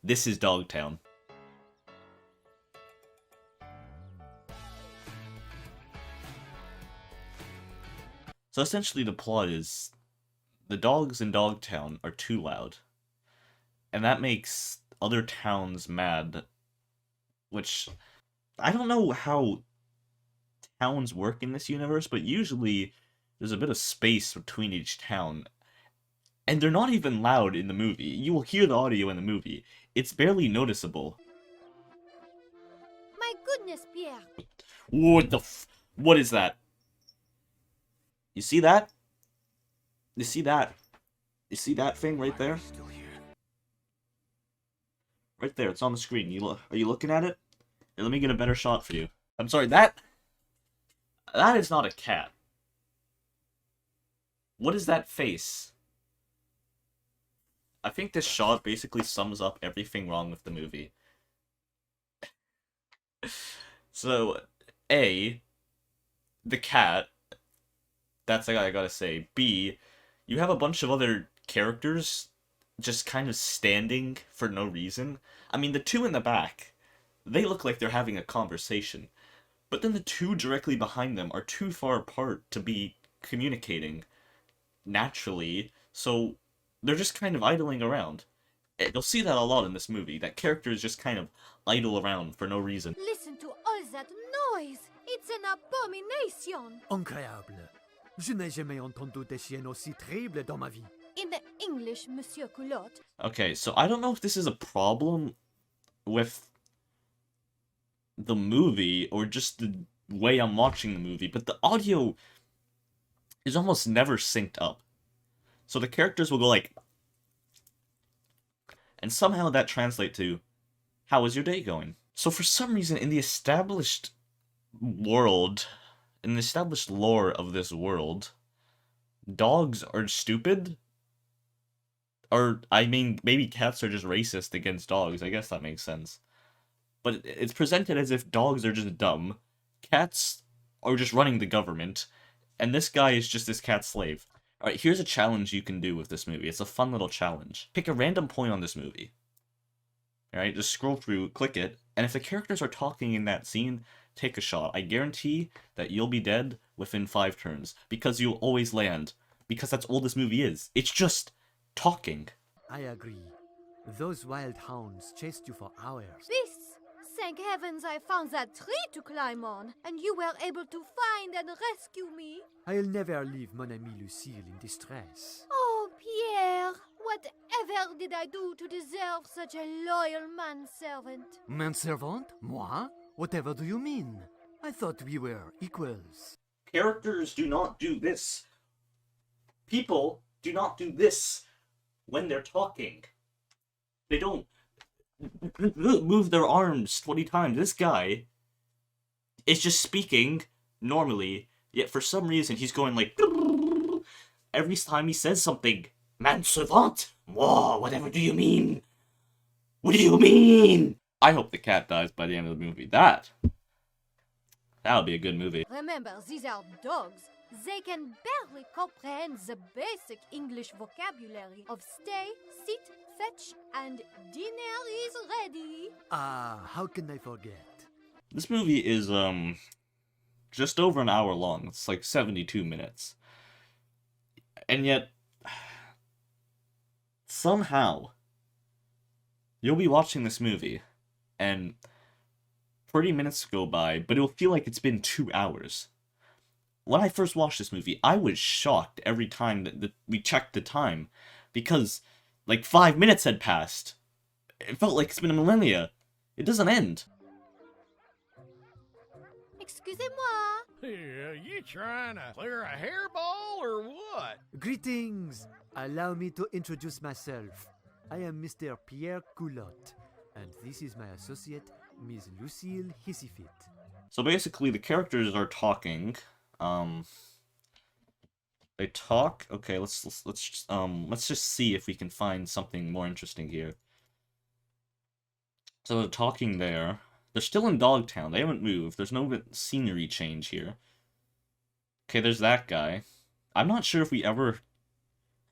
This is DogTown. So essentially the plot is, the dogs in DogTown are too loud. And that makes other towns mad. Which, I don't know how towns work in this universe, but usually there's a bit of space between each town. And they're not even loud in the movie. You will hear the audio in the movie. It's barely noticeable. My goodness, Pierre. What the what is that? You see that? You see that? You see that thing right there? Right there, it's on the screen. Are you looking at it? Here, let me get a better shot for you. I'm sorry, that is not a cat. What is that face? I think this shot basically sums up everything wrong with the movie. So, A, the cat, that's the guy I gotta say. B, you have a bunch of other characters just kind of standing for no reason. I mean, the two in the back, they look like they're having a conversation. But then the two directly behind them are too far apart to be communicating naturally, so they're just kind of idling around. You'll see that a lot in this movie, that characters just kind of idle around for no reason. Listen to all that noise. It's an abomination. Incroyable. Je n'ai jamais entendu des chiens aussi terribles dans ma vie. In the English, Monsieur Culotte. Okay, so I don't know if this is a problem with the movie or just the way I'm watching the movie, but the audio is almost never synced up. So the characters will go like, and somehow that translates to, how is your day going? So for some reason, in the established world, in the established lore of this world, dogs are stupid. Or, I mean, maybe cats are just racist against dogs. I guess that makes sense. But it's presented as if dogs are just dumb, cats are just running the government, and this guy is just this cat slave. Alright, here's a challenge you can do with this movie. It's a fun little challenge. Pick a random point on this movie. Alright, just scroll through, click it, and if the characters are talking in that scene, take a shot. I guarantee that you'll be dead within 5 turns, because you'll always land. Because that's all this movie is. It's just talking. I agree. Those wild hounds chased you for hours. This, thank heavens I found that tree to climb on, and you were able to find and rescue me. I'll never leave mon ami Lucille in distress. Oh, Pierre, whatever did I do to deserve such a loyal manservant? Manservant? Moi? Whatever do you mean? I thought we were equals. Characters do not do this. People do not do this when they're talking. They don't move their arms 20 times. This guy is just speaking normally, yet for some reason he's going like every time he says something. Manservant? Whoa, whatever do you mean? What do you mean? I hope the cat dies by the end of the movie. That'll be a good movie. Remember, these are dogs. They can barely comprehend the basic English vocabulary of stay, sit, fetch, and dinner is ready. How can I forget? This movie is, just over an hour long. It's like 72 minutes. And yet, somehow, you'll be watching this movie, and 30 minutes go by, but it'll feel like it's been 2 hours. When I first watched this movie, I was shocked every time that we checked the time, because, like, 5 minutes had passed. It felt like it's been a millennia. It doesn't end. Excusez-moi. You trying to clear a hairball or what? Greetings! Allow me to introduce myself. I am Mr. Pierre Culotte, and this is my associate, Miss Lucille Hissifit. So basically, the characters are talking. They talk. Okay, let's just see if we can find something more interesting here. So they're talking there. They're still in DogTown. They haven't moved. There's no scenery change here. Okay, there's that guy. I'm not sure if we ever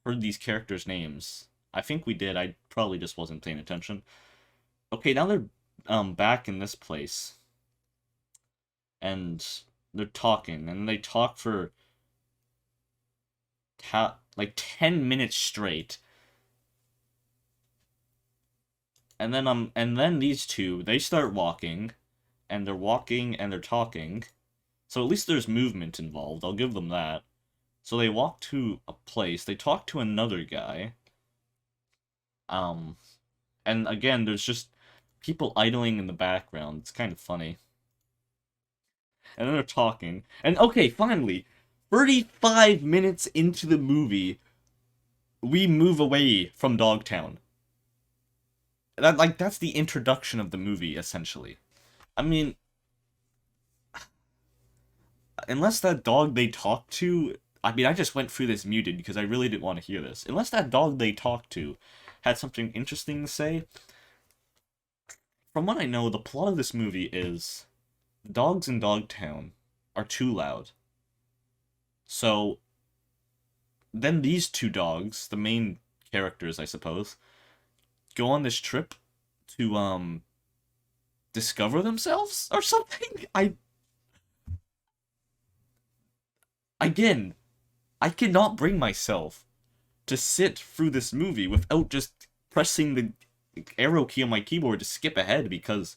heard these characters' names. I think we did. I probably just wasn't paying attention. Okay, now they're back in this place. And they're talking, and they talk for like 10 minutes straight. And then these two, they start walking, and they're walking and they're talking. So at least there's movement involved, I'll give them that. So they walk to a place, they talk to another guy. And again, there's just people idling in the background. It's kind of funny. And then they're talking. And okay, finally, 35 minutes into the movie, we move away from DogTown. That's the introduction of the movie, essentially. I mean, unless that dog they talked to... I mean, I just went through this muted because I really didn't want to hear this. Unless that dog they talked to had something interesting to say. From what I know, the plot of this movie is... the dogs in DogTown are too loud. So... then these two dogs, the main characters, I suppose... go on this trip to, discover themselves or something? Again, I cannot bring myself to sit through this movie without just pressing the arrow key on my keyboard to skip ahead, because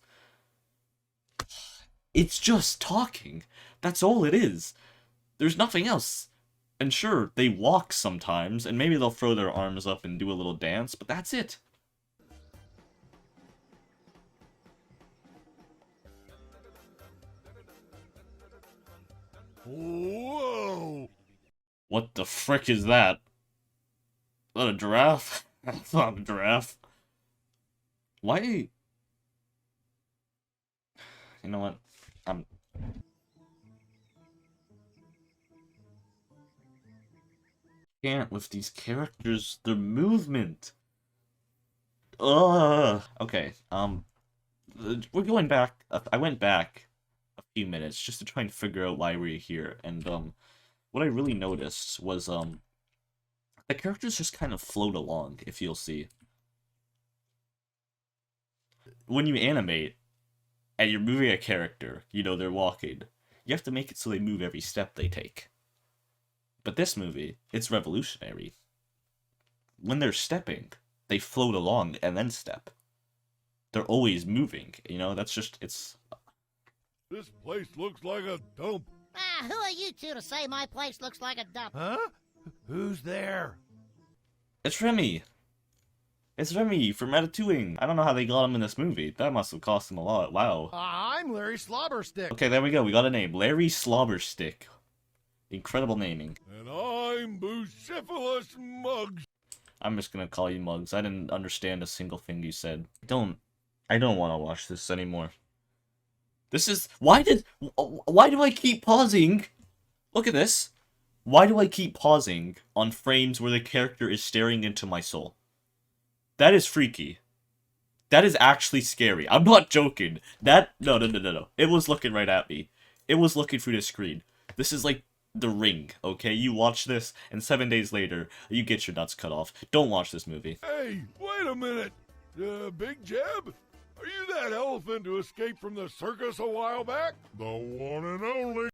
it's just talking. That's all it is. There's nothing else. And sure, they walk sometimes, and maybe they'll throw their arms up and do a little dance, but that's it. Whoa! What the frick is that? Is that a giraffe? That's not a giraffe. Why? You know what? Can't with these characters, their movement. Ugh. Okay, we're going back. I went back a few minutes just to try and figure out why we're here, and what I really noticed was the characters just kind of float along, if you'll see. When you animate and you're moving a character, you know, they're walking, you have to make it so they move every step they take. But this movie, it's revolutionary. When they're stepping, they float along and then step. They're always moving, you know, that's just, it's... This place looks like a dump. Ah, who are you two to say my place looks like a dump? Huh? Who's there? It's Remy! It's Remy from Ratatouille. I don't know how they got him in this movie. That must have cost him a lot. Wow. I'm Larry Slobberstick. Okay, there we go. We got a name. Larry Slobberstick. Incredible naming. And I'm Bucephalus Muggs. I'm just gonna call you Muggs. I didn't understand a single thing you said. I don't want to watch this anymore. This is... why do I keep pausing? Look at this. Why do I keep pausing on frames where the character is staring into my soul? That is freaky. That is actually scary. I'm not joking. No. It was looking right at me. It was looking through the screen. This is like The Ring, okay? You watch this, and 7 days later, you get your nuts cut off. Don't watch this movie. Hey, wait a minute. Big Jeb? Are you that elephant who escaped from the circus a while back? The one and only.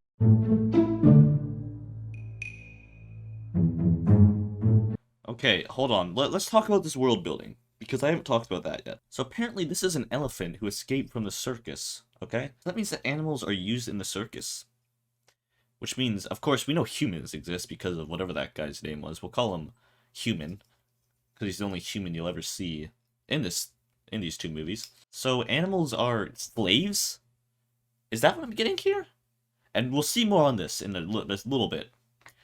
Okay, hold on. Let's talk about this world building, because I haven't talked about that yet. So apparently this is an elephant who escaped from the circus, okay? That means that animals are used in the circus. Which means, of course, we know humans exist because of whatever that guy's name was. We'll call him Human, because he's the only human you'll ever see in these two movies. So animals are slaves? Is that what I'm getting here? And we'll see more on this in this little bit.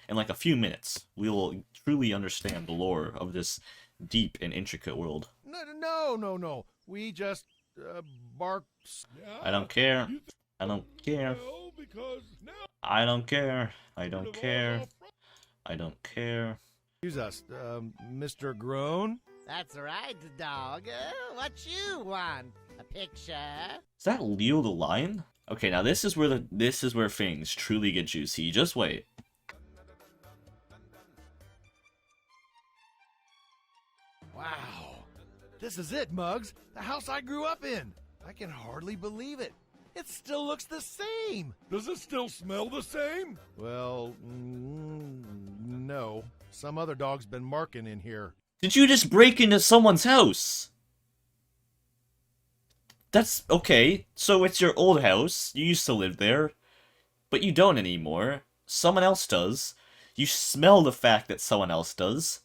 In like a few minutes, we will truly understand the lore of this deep and intricate world. No. We just, bark. I don't care. I don't care. Well, because now... I don't care. I don't care. I don't care. Excuse us, Mr. Groan? That's right, dog. What you want? A picture? Is that Leo the lion? Okay, now this is where things truly get juicy. Just wait. Wow. This is it, Muggs. The house I grew up in. I can hardly believe it. It still looks the same. Does it still smell the same? Well, no. Some other dog's been marking in here. Did you just break into someone's house? That's okay. So it's your old house. You used to live there. But you don't anymore. Someone else does. You smell the fact that someone else does.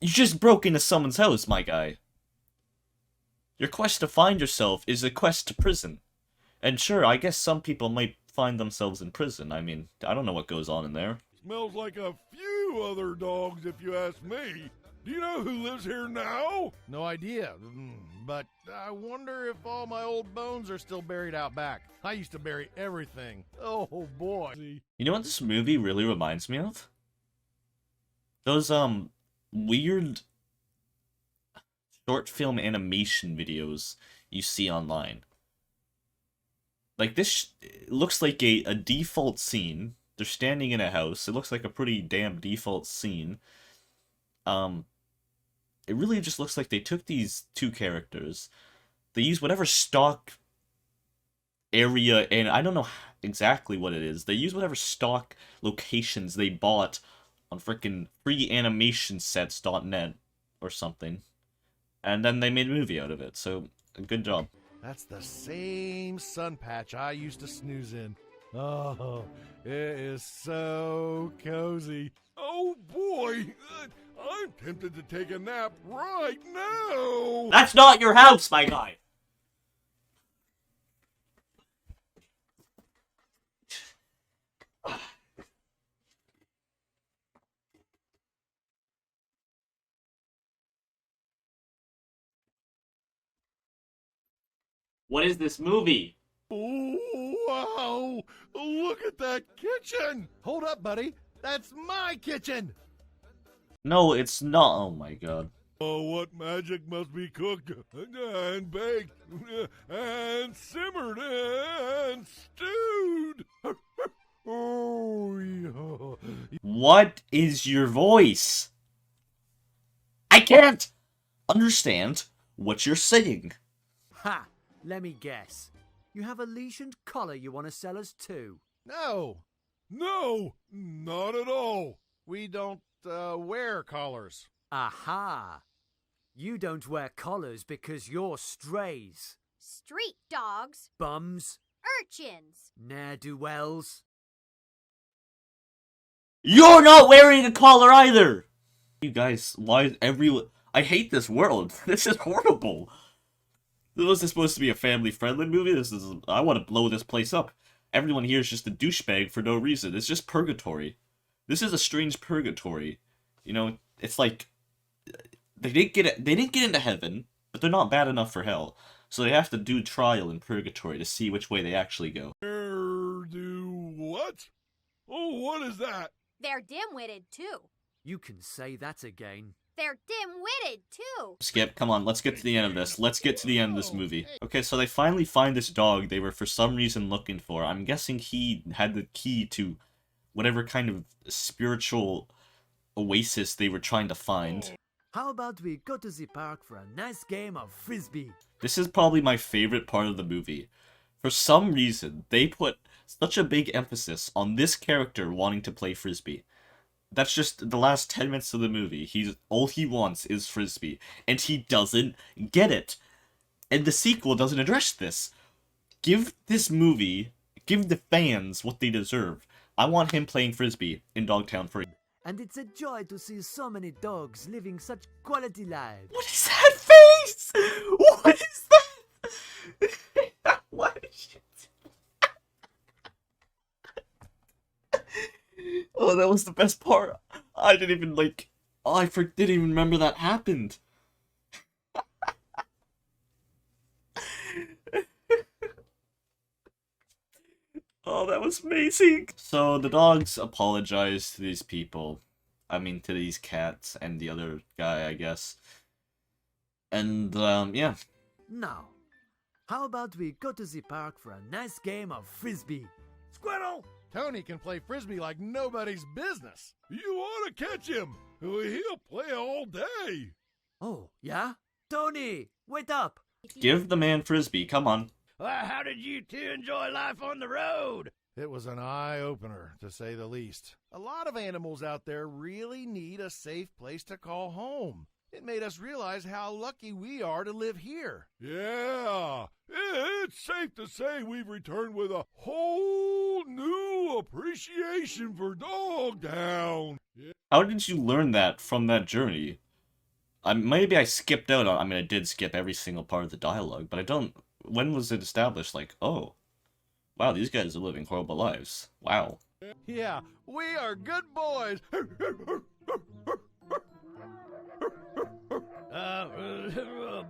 You just broke into someone's house, my guy. Your quest to find yourself is a quest to prison. And sure, I guess some people might find themselves in prison. I mean, I don't know what goes on in there. Smells like a few other dogs, if you ask me. Do you know who lives here now? No idea. But I wonder if all my old bones are still buried out back. I used to bury everything. Oh, boy. You know what this movie really reminds me of? Those, weird short film animation videos you see online. Like, this looks like a default scene. They're standing in a house. It looks like a pretty damn default scene. It really just looks like they took these two characters. They used whatever stock area, and I don't know exactly what it is. They used whatever stock locations they bought on frickin' freeanimationsets.net or something. And then they made a movie out of it, so good job. That's the same sun patch I used to snooze in. Oh, it is so cozy. Oh boy, I'm tempted to take a nap right now. That's not your house, my guy! What is this movie? Oh, wow, look at that kitchen. Hold up, buddy. That's my kitchen. No, it's not. Oh my god. Oh, what magic must be cooked and baked and simmered and stewed. Oh, yeah. What is your voice? I can't understand what you're saying. Ha! Let me guess. You have a leash and collar you want to sell us too? No, No, not at all. we don't wear collars. Aha! You don't wear collars because you're strays, Street dogs, bums, urchins. ne'er-do-wells. You're not wearing a collar either! You guys, why I hate this world. This is horrible. Was this supposed to be a family-friendly movie? I want to blow this place up. Everyone here is just a douchebag for no reason. It's just purgatory. This is a strange purgatory. You know, it's like they didn't get into heaven, but they're not bad enough for hell. So they have to do trial in purgatory to see which way they actually go. Do what? Oh, what is that? They're dim-witted, too. You can say that again. They're dim-witted, too. Skip, come on, let's get to the end of this. Let's get to the end of this movie. Okay, so they finally find this dog they were for some reason looking for. I'm guessing he had the key to whatever kind of spiritual oasis they were trying to find. How about we go to the park for a nice game of frisbee? This is probably my favorite part of the movie. For some reason, they put such a big emphasis on this character wanting to play frisbee. That's just the last 10 minutes of the movie. All he wants is frisbee, and he doesn't get it. And the sequel doesn't address this. Give this movie, give the fans what they deserve. I want him playing frisbee in DogTown for. And it's a joy to see so many dogs living such quality lives. What is that face? What is that? What is it? Oh, that was the best part. I didn't even didn't even remember that happened. Oh, that was amazing. So the dogs apologize to these people. I mean, to these cats and the other guy, I guess. And, yeah. Now, how about we go to the park for a nice game of frisbee? Squirrel! Tony can play frisbee like nobody's business. You ought to catch him. He'll play all day. Oh, yeah? Tony, wait up! Give the man Frisbee, come on. Well, how did you two enjoy life on the road? It was an eye-opener, to say the least. A lot of animals out there really need a safe place to call home. It made us realize how lucky we are to live here. Yeah, it's safe to say we've returned with a whole new appreciation for DogTown. Yeah. How did you learn that from that journey? Maybe I skipped out on, I mean, I did skip every single part of the dialogue, but I don't, when was it established, like, oh, wow, these guys are living horrible lives. Wow. Yeah, we are good boys.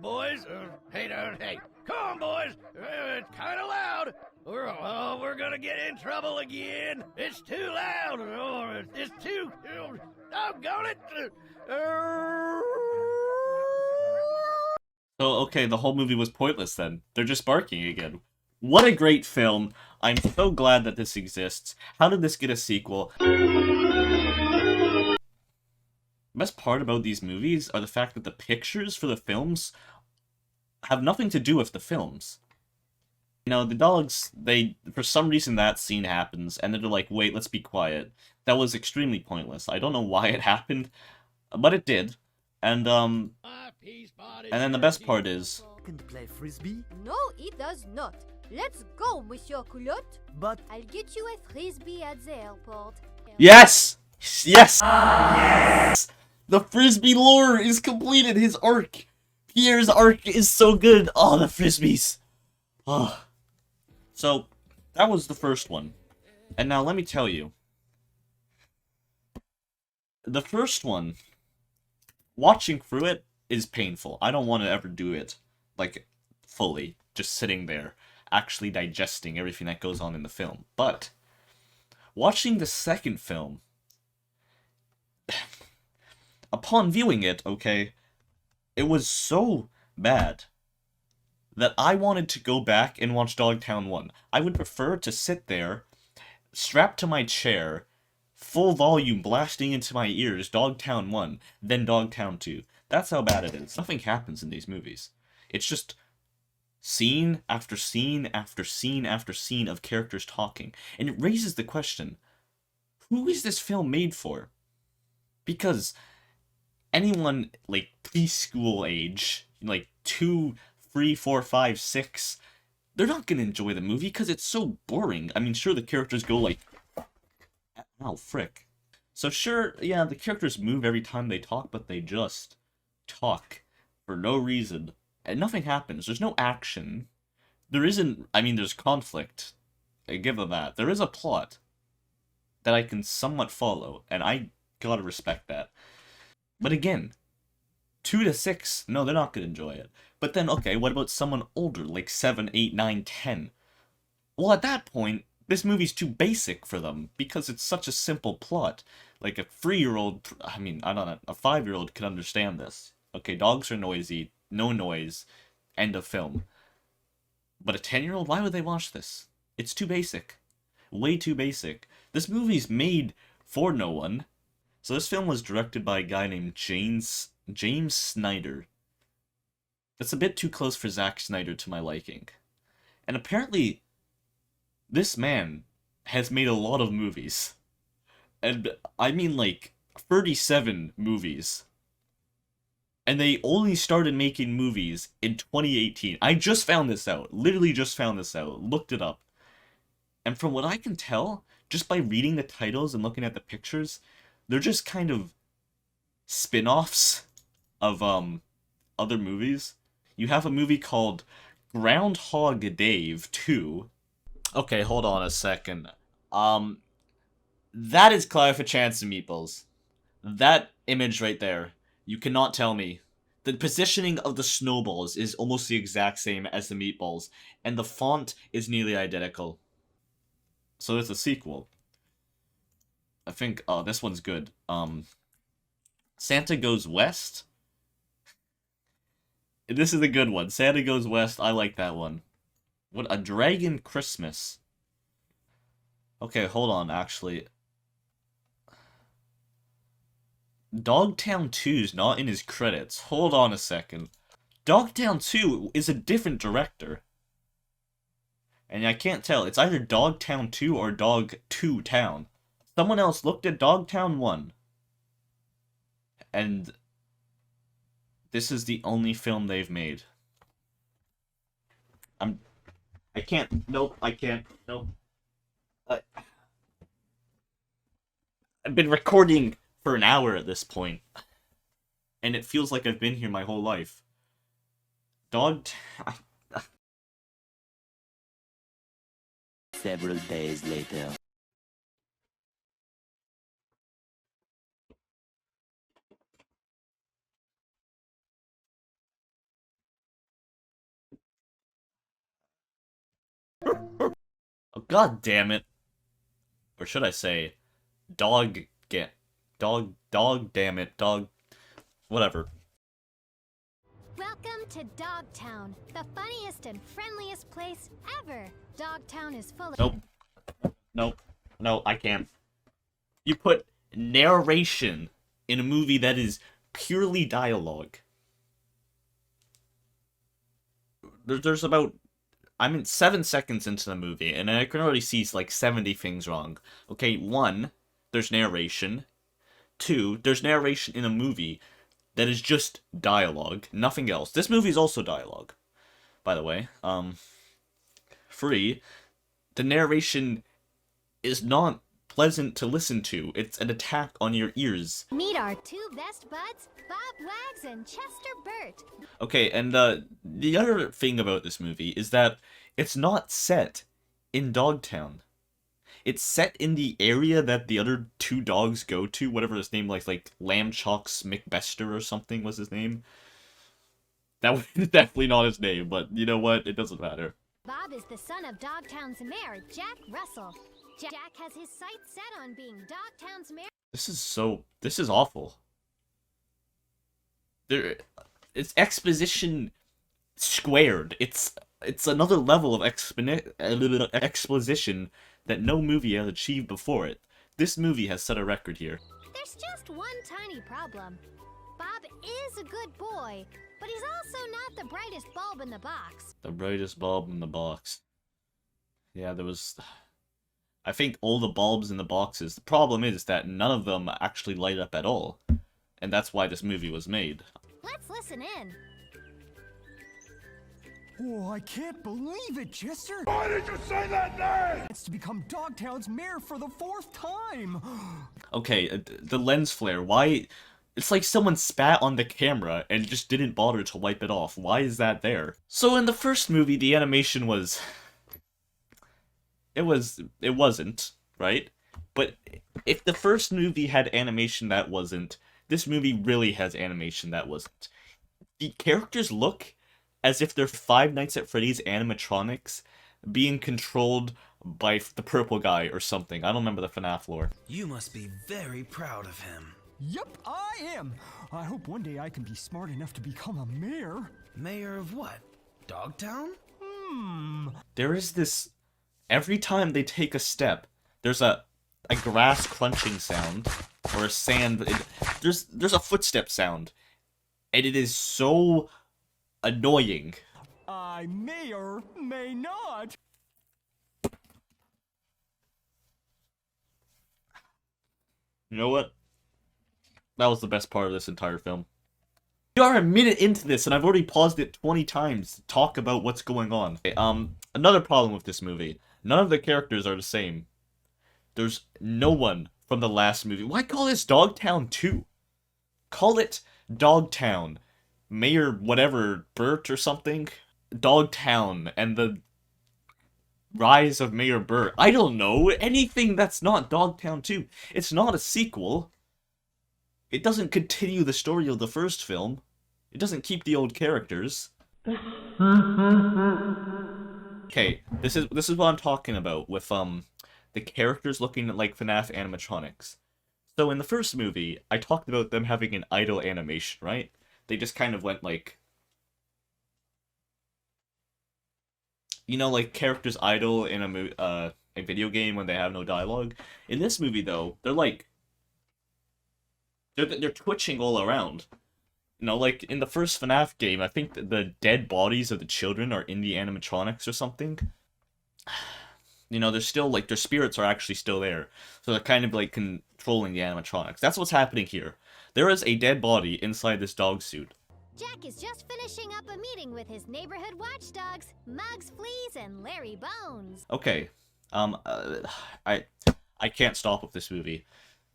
Boys? Hey, come on, boys. It's kind of loud. We're gonna get in trouble again. It's too loud. It's too... Doggone it. So, okay, the whole movie was pointless then. They're just barking again. What a great film. I'm so glad that this exists. How did this get a sequel? The best part about these movies are the fact that the pictures for the films have nothing to do with the films. You know, the dogs, for some reason that scene happens, and then they're like, wait, let's be quiet. That was extremely pointless. I don't know why it happened, but it did. And then the best part is... Can play frisbee? No, it does not. Let's go, Monsieur Culotte. But I'll get you a frisbee at the airport. Yes! Yes! Yes! The Frisbee lore is completed! His arc! Pierre's arc is so good! Oh, the Frisbees! Oh. So, that was the first one. And now let me tell you. The first one, watching through it is painful. I don't want to ever do it, like, fully. Just sitting there, actually digesting everything that goes on in the film. But, watching the second film, upon viewing it, okay, it was so bad that I wanted to go back and watch DogTown 1. I would prefer to sit there, strapped to my chair, full volume blasting into my ears, DogTown 1, then DogTown 2. That's how bad it is. Nothing happens in these movies. It's just scene after scene after scene after scene of characters talking. And it raises the question, who is this film made for? Because anyone, like, preschool age, like 2, 3, 4, 5, 6, they're not gonna enjoy the movie because it's so boring. I mean, sure, the characters go like, oh, frick. So sure, yeah, the characters move every time they talk, but they just talk for no reason. And nothing happens. There's no action. There isn't, I mean, there's conflict. I give them that. There is a plot that I can somewhat follow, and I gotta respect that. But again, 2 to 6, no, they're not gonna enjoy it. But then, okay, what about someone older, like 7, 8, 9, 10? Well, at that point, this movie's too basic for them, because it's such a simple plot. Like, a 3-year-old, I mean, I don't know, a 5-year-old could understand this. Okay, dogs are noisy, no noise, end of film. But a 10-year-old, why would they watch this? It's too basic. Way too basic. This movie's made for no one. So this film was directed by a guy named James Snyder. That's a bit too close for Zack Snyder to my liking. And apparently, this man has made a lot of movies. And I mean like 37 movies. And they only started making movies in 2018. I just found this out. Literally just found this out. Looked it up. And from what I can tell, just by reading the titles and looking at the pictures, they're just kind of spin-offs of other movies. You have a movie called Groundhog Dave 2. Okay, hold on a second. That is Clive for Chance and Meatballs. That image right there. You cannot tell me. The positioning of the snowballs is almost the exact same as the meatballs, and the font is nearly identical. So it's a sequel. I think, oh, this one's good. Santa Goes West? This is a good one. Santa Goes West, I like that one. What, A Dragon Christmas? Okay, hold on, actually. DogTown 2's not in his credits. Hold on a second. DogTown 2 is a different director. And I can't tell. It's either DogTown 2 or Dog 2 Town. Someone else looked at DogTown 1. And this is the only film they've made. I can't. Nope, I can't. Nope. I've been recording for an hour at this point. And it feels like I've been here my whole life. Several days later. Oh, god damn it. Or should I say, dog damn it, dog, whatever. Welcome to DogTown, the funniest and friendliest place ever. DogTown is full of... No, I can't. You put narration in a movie that is purely dialogue. There's about... I'm in 7 seconds into the movie, and I can already see like 70 things wrong. Okay, 1, there's narration. 2, there's narration in a movie that is just dialogue, nothing else. This movie is also dialogue, by the way. 3, the narration is not pleasant to listen to. It's an attack on your ears. Meet our two best buds, Bob Wags and Chester Burt. Okay, and the other thing about this movie is that it's not set in Dogtown. It's set in the area that the other 2 dogs go to, whatever his name, like Lamb Chalks McBester or something was his name. That was definitely not his name, but you know what? It doesn't matter. Bob is the son of Dogtown's mayor, Jack Russell. Jack has his sights set on being Dogtown's mayor. This is awful. It's exposition squared. It's another level of exposition that no movie has achieved before it. This movie has set a record here. There's just one tiny problem. Bob is a good boy, but he's also not the brightest bulb in the box. The brightest bulb in the box. Yeah, there was... I think all the bulbs in the boxes. The problem is that none of them actually light up at all. And that's why this movie was made. Let's listen in. Oh, I can't believe it, Chester! Why did you say that name? It's to become Dogtown's mayor for the 4th time! Okay, the lens flare, why... It's like someone spat on the camera and just didn't bother to wipe it off. Why is that there? So in the first movie, the animation was... It wasn't, right? But if the first movie had animation that wasn't, this movie really has animation that wasn't. The characters look as if they're Five Nights at Freddy's animatronics being controlled by the purple guy or something. I don't remember the FNAF lore. You must be very proud of him. Yup, I am! I hope one day I can be smart enough to become a mayor. Mayor of what? Dogtown? There is this... Every time they take a step, there's a grass crunching sound, or a sand... There's a footstep sound. And it is so... annoying. I may or may not. You know what? That was the best part of this entire film. We are a minute into this, and I've already paused it 20 times to talk about what's going on. Okay, another problem with this movie. None of the characters are the same. There's no one from the last movie. Why call this Dogtown 2? Call it Dogtown. Mayor whatever, Burt or something? Dogtown and the Rise of Mayor Burt. I don't know. Anything that's not Dogtown 2. It's not a sequel. It doesn't continue the story of the first film. It doesn't keep the old characters. Okay, this is what I'm talking about with the characters looking like FNAF animatronics. So in the first movie, I talked about them having an idle animation, right? They just kind of went like, you know, like characters idle in a video game when they have no dialogue. In this movie, though, they're like, they're twitching all around. You know, like, in the first FNAF game, I think the dead bodies of the children are in the animatronics or something. You know, they're still, like, their spirits are actually still there. So they're kind of, like, controlling the animatronics. That's what's happening here. There is a dead body inside this dog suit. Jack is just finishing up a meeting with his neighborhood watchdogs, Mugs, Fleas, and Larry Bones. Okay, I can't stop with this movie.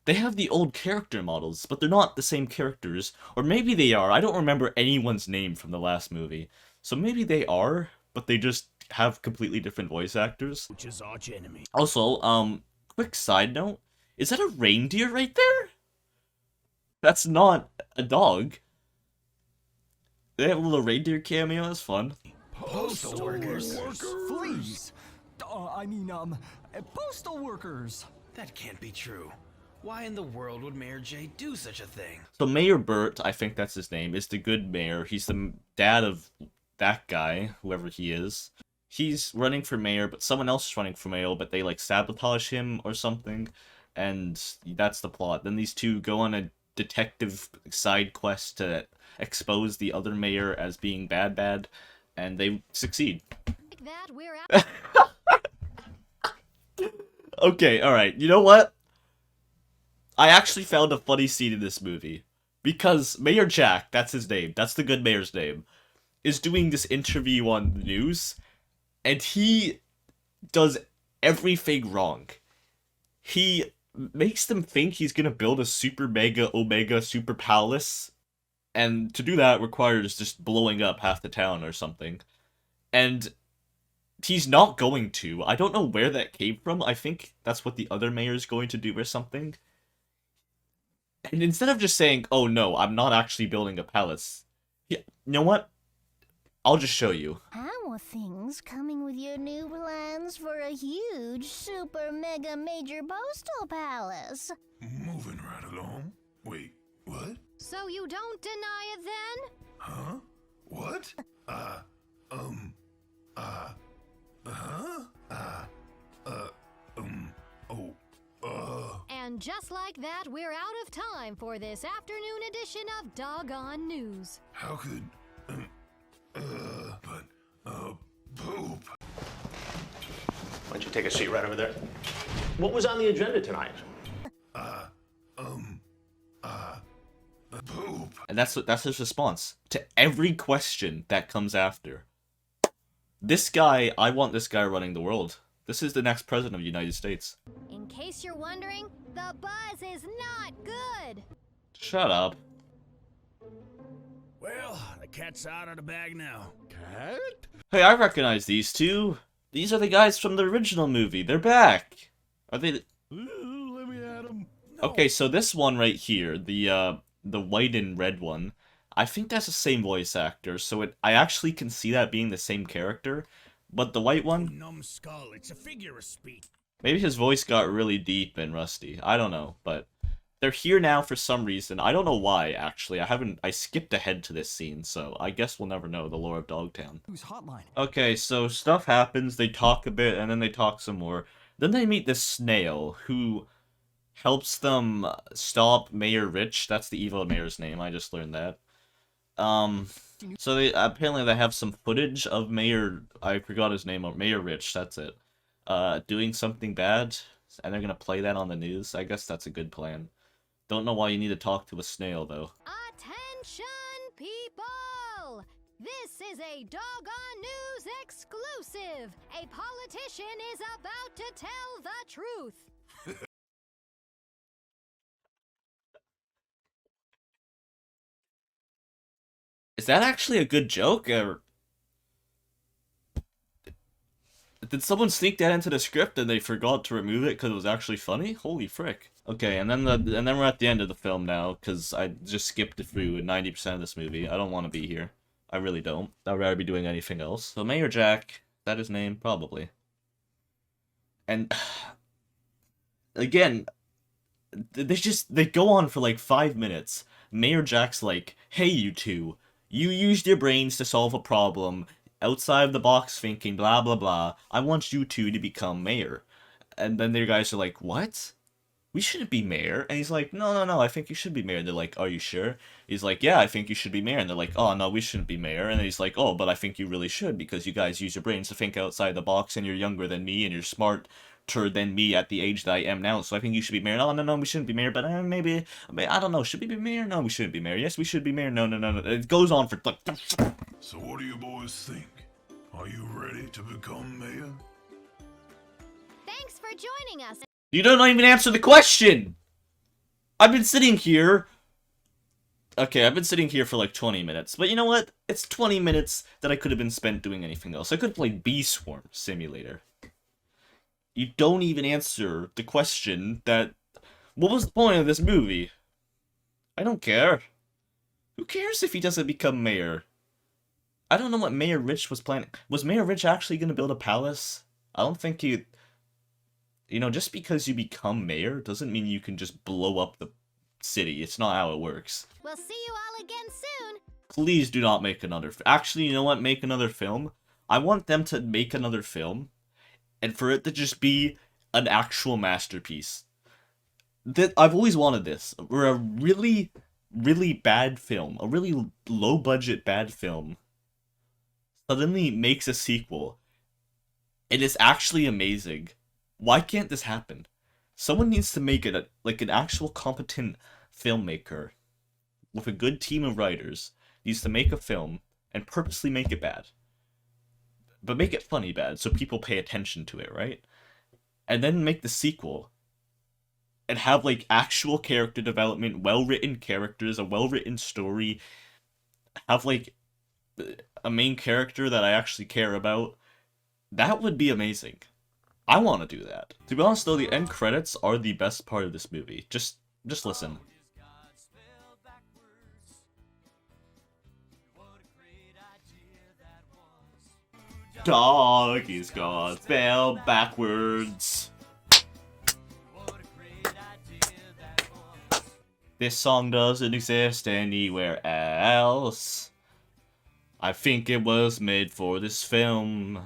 They have the old character models, but they're not the same characters. Or maybe they are. I don't remember anyone's name from the last movie. So maybe they are, but they just have completely different voice actors. Which is arch enemy. Also, quick side note. Is that a reindeer right there? That's not a dog. They have a little reindeer cameo, that's fun. Postal workers. Fleas. Postal workers. That can't be true. Why in the world would Mayor J do such a thing? So Mayor Burt, I think that's his name, is the good mayor. He's the dad of that guy, whoever he is. He's running for mayor, but someone else is running for mayor, but they, like, sabotage him or something. And that's the plot. Then these two go on a detective side quest to expose the other mayor as being bad, and they succeed. Like that, we're out. Okay, alright, you know what? I actually found a funny scene in this movie. Because Mayor Jack, that's his name, that's the good mayor's name, is doing this interview on the news, and he does everything wrong. He makes them think he's gonna build a super mega omega super palace, and to do that requires just blowing up half the town or something. And he's not going to. I don't know where that came from. I think that's what the other mayor's going to do or something. And instead of just saying, oh no, I'm not actually building a palace, yeah, you know what? I'll just show you. How are things coming with your new plans for a huge, super, mega, major postal palace? Moving right along. Wait, what? So you don't deny it then? Huh? What? And just like that, we're out of time for this afternoon edition of Doggone News. How could, poop. Why don't you take a seat right over there? What was on the agenda tonight? Poop. And that's his response to every question that comes after. This guy, I want this guy running the world. This is the next president of the United States. In case you're wondering, the buzz is not good. Shut up. Well, the cat's out of the bag now. Cat? Hey, I recognize these two. These are the guys from the original movie. They're back. Are they? Ooh, let me at him. Okay, so this one right here, the white and red one, I think that's the same voice actor. So I actually can see that being the same character. But the white one, Numbskull, it's a figure of speech. maybe his voice got really deep and rusty. I don't know, but they're here now for some reason. I don't know why, actually. I skipped ahead to this scene, so I guess we'll never know the lore of DogTown. Who's hotline? Okay, so stuff happens, they talk a bit, and then they talk some more. Then they meet this snail, who helps them stop Mayor Rich. That's the evil mayor's name, I just learned that. So they apparently they have some footage of Mayor, I forgot his name, Mayor Rich, that's it, doing something bad, and they're gonna play that on the news. I guess that's a good plan. Don't know why you need to talk to a snail, though. Attention, people! This is a Doggone News exclusive. A politician is about to tell the truth. Is that actually a good joke, or did someone sneak that into the script and they forgot to remove it because it was actually funny? Holy frick. Okay, and then we're at the end of the film now, because I just skipped through 90% of this movie. I don't want to be here. I really don't. I'd rather be doing anything else. So Mayor Jack, is that his name? Probably. And again, they go on for like 5 minutes. Mayor Jack's like, hey you two, you used your brains to solve a problem, outside of the box thinking, blah blah blah, I want you two to become mayor. And then their guys are like, what? we shouldn't be mayor. And he's like, no, I think you should be mayor. And they're like, are you sure? He's like, yeah, I think you should be mayor. And they're like, oh, no, we shouldn't be mayor. And then he's like, oh, but I think you really should, because you guys use your brains to think outside the box, and you're younger than me, and you're smarter than me at the age that I am now. So I think you should be mayor. No, we shouldn't be mayor, but maybe, I don't know, should we be mayor? No, we shouldn't be mayor. Yes, we should be mayor. No. It goes on for like... So what do you boys think? Are you ready to become mayor? Thanks for joining us. You don't even answer the question! I've been sitting here... Okay, I've been sitting here for like 20 minutes, but you know what? It's 20 minutes that I could have been spent doing anything else. I could have played Bee Swarm Simulator. You don't even answer the question that... What was the point of this movie? I don't care. Who cares if he doesn't become mayor? I don't know what Mayor Rich was planning. Was Mayor Rich actually going to build a palace? I don't think he... You know, just because you become mayor doesn't mean you can just blow up the city. It's not how it works. We'll see you all again soon. Please do not make another... Actually, you know what? Make another film. I want them to make another film, and for it to just be an actual masterpiece. I've always wanted this. Where a really, really bad film, a really low-budget bad film, suddenly makes a sequel. It is actually amazing. Why can't this happen? Someone needs to make it like an actual competent filmmaker with a good team of writers needs to make a film and purposely make it bad. But make it funny bad so people pay attention to it, right? And then make the sequel and have like actual character development, well-written characters, a well-written story, have like a main character that I actually care about. That would be amazing. I want to do that. To be honest though, the end credits are the best part of this movie. Just listen. Dog is God spelled backwards. This song doesn't exist anywhere else. I think it was made for this film.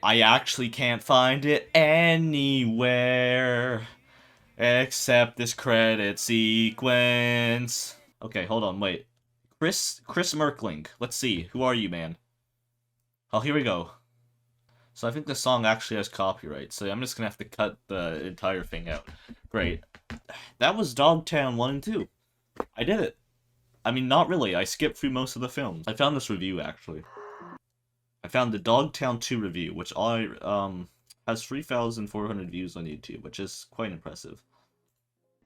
I actually can't find it anywhere except this credit sequence. Okay, hold on, wait. Chris Merkling. Let's see. Who are you, man? Oh, here we go. So I think the song actually has copyright, so I'm just gonna have to cut the entire thing out. Great. That was DogTown 1 and 2. I did it. I mean, not really. I skipped through most of the films. I found this review, actually. I found the DogTown 2 review, which has 3,400 views on YouTube, which is quite impressive.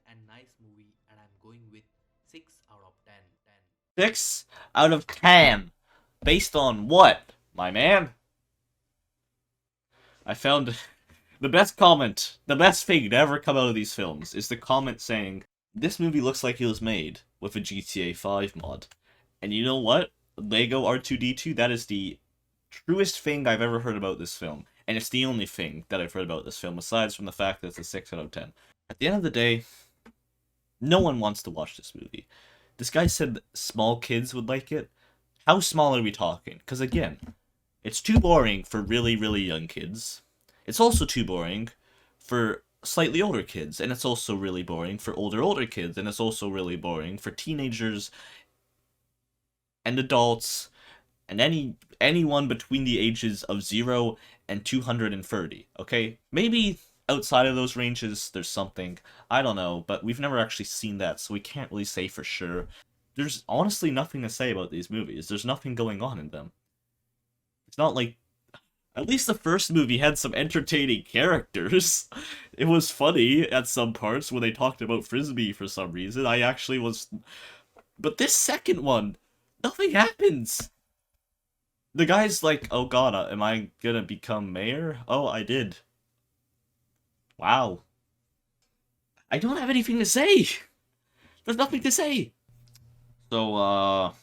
And nice movie, and I'm going with 6 out of 10. 6 out of 10. Based on what, my man? I found the best comment, the best thing to ever come out of these films is the comment saying, this movie looks like it was made with a GTA 5 mod. And you know what? Lego R2-D2, that is the truest thing I've ever heard about this film. And it's the only thing that I've heard about this film, aside from the fact that it's a 6 out of 10. At the end of the day, no one wants to watch this movie. This guy said that small kids would like it. How small are we talking? Because again, it's too boring for really, really young kids. It's also too boring for slightly older kids. And it's also really boring for older kids. And it's also really boring for teenagers and adults and anyone between the ages of 0 and 230, okay? Maybe outside of those ranges, there's something. I don't know, but we've never actually seen that, so we can't really say for sure. There's honestly nothing to say about these movies. There's nothing going on in them. It's not like... At least the first movie had some entertaining characters. It was funny at some parts when they talked about Frisbee for some reason. I actually was... But this second one, nothing happens. The guy's like, oh god, am I gonna become mayor? Oh, I did. Wow. I don't have anything to say. There's nothing to say. So,